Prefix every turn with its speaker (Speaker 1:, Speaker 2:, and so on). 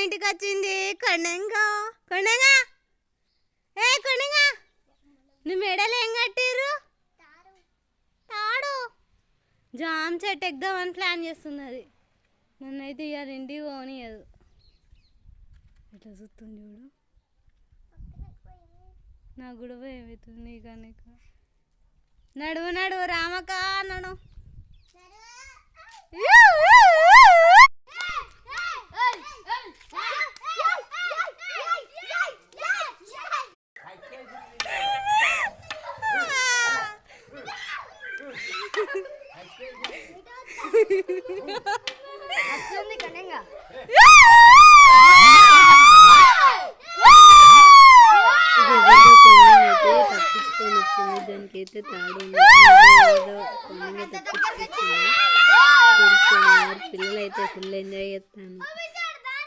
Speaker 1: ఇంటికి వచ్చింది. కొండంగా కొండంగా ఏ కొండంగా నీ మెడలు ఏం కట్టిర్రు? తాడు. జామ్ చెట్టు ఎక్కుదామని ప్లాన్ చేస్తున్నది. నన్నైతే ఇవాళ ఇంటికి పోనీయదు. ఇట్లా చూస్తుంది చూడు. నాకు కూడా ఏమవుతుంది కానీ నడువు నడువు రామక్క నడు. తప్పించుకొని వచ్చింది. దానికైతే తాడు ఏదో కొనగా తప్పించుకొచ్చింది. పిల్లలు అయితే ఫుల్ ఎంజాయ్ చేస్తాను.